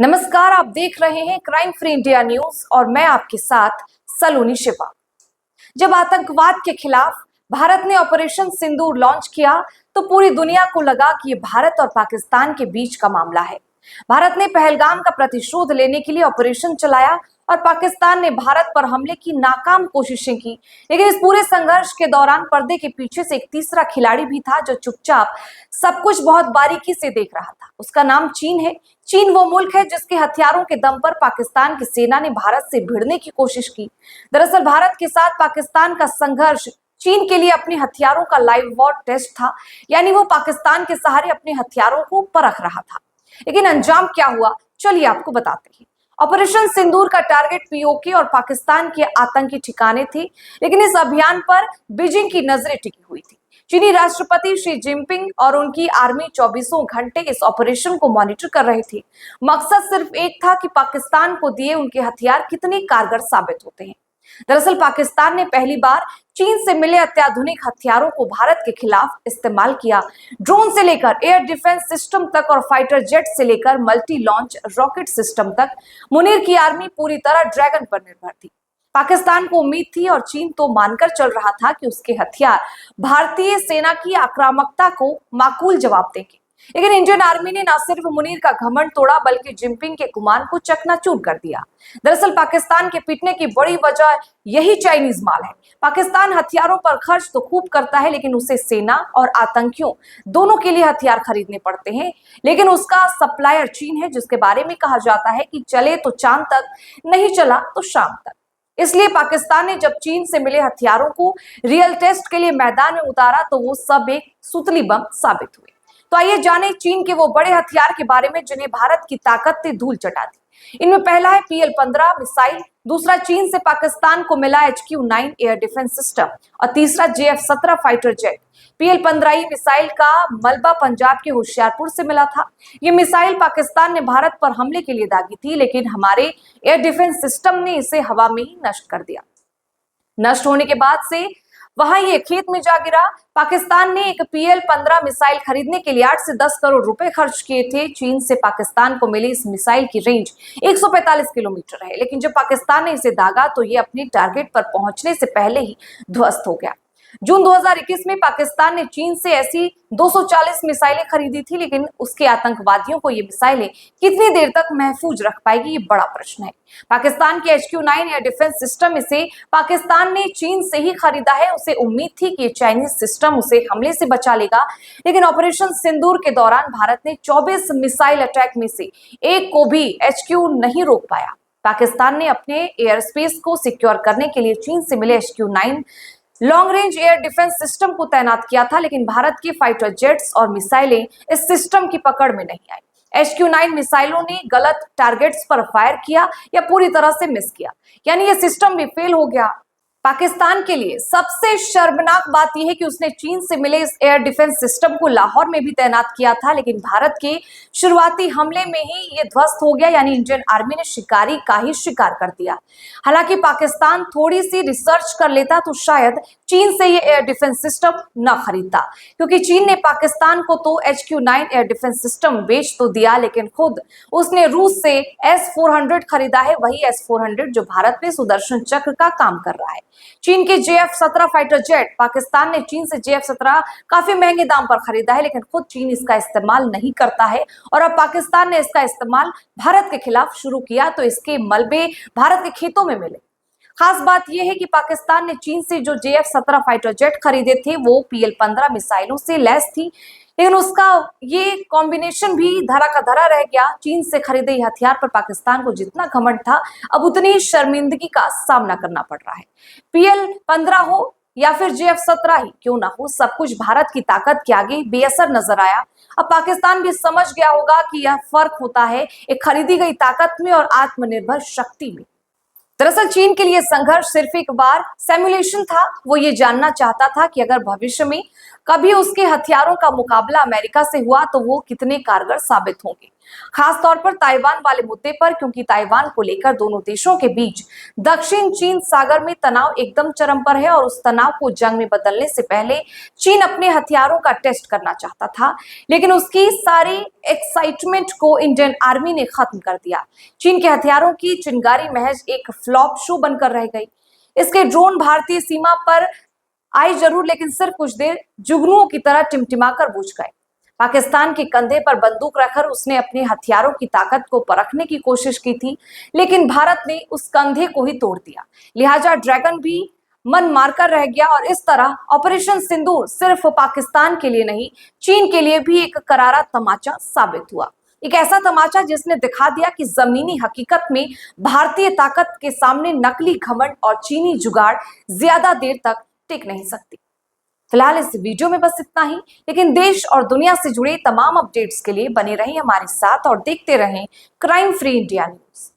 नमस्कार, आप देख रहे हैं क्राइम फ्री इंडिया न्यूज और मैं आपके साथ सलोनी शिवा। जब आतंकवाद के खिलाफ भारत ने ऑपरेशन सिंदूर लॉन्च किया तो पूरी दुनिया को लगा कि ये भारत और पाकिस्तान के बीच का मामला है। भारत ने पहलगाम का प्रतिशोध लेने के लिए ऑपरेशन चलाया और पाकिस्तान ने भारत पर हमले की नाकाम कोशिशें की। लेकिन इस पूरे संघर्ष के दौरान पर्दे के पीछे से एक तीसरा खिलाड़ी भी था जो चुपचाप सब कुछ बहुत बारीकी से देख रहा था। उसका नाम चीन है। चीन वो मुल्क है जिसके हथियारों के दम पर पाकिस्तान की सेना ने भारत से भिड़ने की कोशिश की। दरअसल भारत के साथ पाकिस्तान का संघर्ष चीन के लिए अपने हथियारों का लाइव वॉर टेस्ट था, यानी वो पाकिस्तान के सहारे अपने हथियारों को परख रहा था। लेकिन अंजाम क्या हुआ, चलिए आपको बताते हैं। ऑपरेशन सिंदूर का टारगेट पीओके और पाकिस्तान के आतंकी ठिकाने थे, लेकिन इस अभियान पर बीजिंग की नजरें टिकी हुई थी। चीनी राष्ट्रपति शी जिनपिंग और उनकी आर्मी 24 घंटे इस ऑपरेशन को मॉनिटर कर रहे थे। मकसद सिर्फ एक था कि पाकिस्तान को दिए उनके हथियार कितने कारगर साबित होते हैं। दरअसल पाकिस्तान ने पहली बार चीन से मिले अत्याधुनिक हथियारों को भारत के खिलाफ इस्तेमाल किया। ड्रोन से लेकर एयर डिफेंस सिस्टम तक और फाइटर जेट से लेकर मल्टी लॉन्च रॉकेट सिस्टम तक मुनीर की आर्मी पूरी तरह ड्रैगन पर निर्भर थी। पाकिस्तान को उम्मीद थी और चीन तो मानकर चल रहा था कि उसके हथियार भारतीय सेना की आक्रामकता को माकूल जवाब देंगे। लेकिन इंडियन आर्मी ने न सिर्फ मुनीर का घमंड तोड़ा बल्कि जिनपिंग के गुमान को चकनाचूर कर दिया। दरअसल पाकिस्तान के पिटने की बड़ी वजह यही चाइनीज माल है। पाकिस्तान हथियारों पर खर्च तो खूब करता है, लेकिन उसे सेना और आतंकियों दोनों के लिए हथियार खरीदने पड़ते हैं। लेकिन उसका सप्लायर चीन है, जिसके बारे में कहा जाता है कि चले तो चांद तक, नहीं चला तो शाम तक। इसलिए पाकिस्तान ने जब चीन से मिले हथियारों को रियल टेस्ट के लिए मैदान में उतारा तो वो सब एक सुतली बम साबित हुए। तो आइए जाने चीन के वो बड़े हथियार के बारे में जिन्हें भारत की ताकत ने धूल चटा दी। इनमें पहला है PL-15 मिसाइल, दूसरा चीन से पाकिस्तान को मिला HQ-9 एयर डिफेंस सिस्टम और तीसरा JF-17 fighter jet. PL-15 missile का मलबा पंजाब के होशियारपुर से मिला था। ये मिसाइल पाकिस्तान ने भारत पर हमले के लिए दागी थी, लेकिन हमारे एयर डिफेंस सिस्टम ने इसे हवा में ही नष्ट कर दिया। नष्ट होने के बाद से वहां ये खेत में जा गिरा। पाकिस्तान ने एक PL-15 मिसाइल खरीदने के लिए 8 से 10 करोड़ रुपए खर्च किए थे। चीन से पाकिस्तान को मिली इस मिसाइल की रेंज 145 किलोमीटर है, लेकिन जब पाकिस्तान ने इसे दागा तो ये अपने टारगेट पर पहुंचने से पहले ही ध्वस्त हो गया। जून 2021 में पाकिस्तान ने चीन से ऐसी 240 मिसाइलें खरीदी थी, लेकिन उसके आतंकवादियों को ये मिसाइलें कितनी देर तक महफूज रख पाएगी, ये बड़ा प्रश्न है। पाकिस्तान के HQ-9 एयर डिफेंस सिस्टम इसे पाकिस्तान ने चीन से ही खरीदा है। उसे उम्मीद थी कि चाइनीज सिस्टम उसे हमले से बचा लेगा, लेकिन ऑपरेशन सिंदूर के दौरान भारत ने 24 मिसाइल अटैक में से एक को भी HQ नहीं रोक पाया। पाकिस्तान ने अपने एयर स्पेस को सिक्योर करने के लिए चीन से मिले HQ-9 long range air defence system को तैनात किया था, लेकिन भारत के फाइटर जेट्स और मिसाइलें इस सिस्टम की पकड़ में नहीं आई। HQ-9 मिसाइलों ने गलत टारगेट्स पर फायर किया या पूरी तरह से मिस किया, यानी ये सिस्टम भी फेल हो गया। पाकिस्तान के लिए सबसे शर्मनाक बात यह है कि उसने चीन से मिले इस एयर डिफेंस सिस्टम को लाहौर में भी तैनात किया था, लेकिन भारत के शुरुआती हमले में ही ये ध्वस्त हो गया, यानी इंडियन आर्मी ने शिकारी का ही शिकार कर दिया। हालांकि पाकिस्तान थोड़ी सी रिसर्च कर लेता तो शायद चीन से ये एयर डिफेंस सिस्टम न खरीदता, क्योंकि चीन ने पाकिस्तान को तो HQ-9 एयर डिफेंस सिस्टम बेच तो दिया, लेकिन खुद उसने रूस से S-400 खरीदा है, वही S-400 जो भारत में सुदर्शन चक्र का काम कर रहा है। चीन के JF-17 फाइटर जेट, पाकिस्तान ने चीन से JF-17 काफी महंगे दाम पर खरीदा है, लेकिन खुद चीन इसका इस्तेमाल नहीं करता है और अब पाकिस्तान ने इसका इस्तेमाल भारत के खिलाफ शुरू किया तो इसके मलबे भारत के खेतों में मिले। खास बात यह है कि पाकिस्तान ने चीन से जो JF-17 फाइटर जेट खरीदे थे वो PL-15 मिसाइलों से लैस थी, लेकिन उसका ये कॉम्बिनेशन भी धरा का धरा रह गया। चीन से खरीदे हथियार पर पाकिस्तान को जितना घमंड था, अब उतनी शर्मिंदगी का सामना करना पड़ रहा है। PL-15 हो या फिर JF-17 ही क्यों ना हो, सब कुछ भारत की ताकत के आगे बेअसर नजर आया। अब पाकिस्तान भी समझ गया होगा कि यह फर्क होता है एक खरीदी गई ताकत में और आत्मनिर्भर शक्ति में। दरअसल चीन के लिए संघर्ष सिर्फ एक बार सिमुलेशन था। वो ये जानना चाहता था कि अगर भविष्य में कभी उसके हथियारों का मुकाबला अमेरिका से हुआ तो वो कितने कारगर साबित होंगे। खास तौर पर ताइवान वाले मुद्दे पर, क्योंकि ताइवान को लेकर दोनों देशों के बीच दक्षिण चीन सागर में तनाव एकदम चरम पर है और उस तनाव को जंग में बदलने से पहले चीन अपने हथियारों का टेस्ट करना चाहता था, लेकिन उसकी सारी एक्साइटमेंट को इंडियन आर्मी ने खत्म कर दिया। चीन के हथियारों की चिंगारी महज एक फ्लॉप शो बनकर रह गई। इसके ड्रोन भारतीय सीमा पर आई जरूर, लेकिन सिर्फ कुछ देर जुगनुओं की तरह टिमटिमाकर बुझ गए। पाकिस्तान के कंधे पर बंदूक रखकर उसने अपने हथियारों की ताकत को परखने की कोशिश की थी, लेकिन भारत ने उस कंधे को ही तोड़ दिया। लिहाजा ड्रैगन भी मन मारकर रह गया और इस तरह ऑपरेशन सिंदूर सिर्फ पाकिस्तान के लिए नहीं, चीन के लिए भी एक करारा तमाचा साबित हुआ। एक ऐसा तमाचा जिसने दिखा दिया कि जमीनी हकीकत में भारतीय ताकत के सामने नकली घमंड और चीनी जुगाड़ ज्यादा देर तक टिक नहीं सकती। फिलहाल इस वीडियो में बस इतना ही, लेकिन देश और दुनिया से जुड़े तमाम अपडेट्स के लिए बने रहें हमारे साथ और देखते रहें क्राइम फ्री इंडिया न्यूज।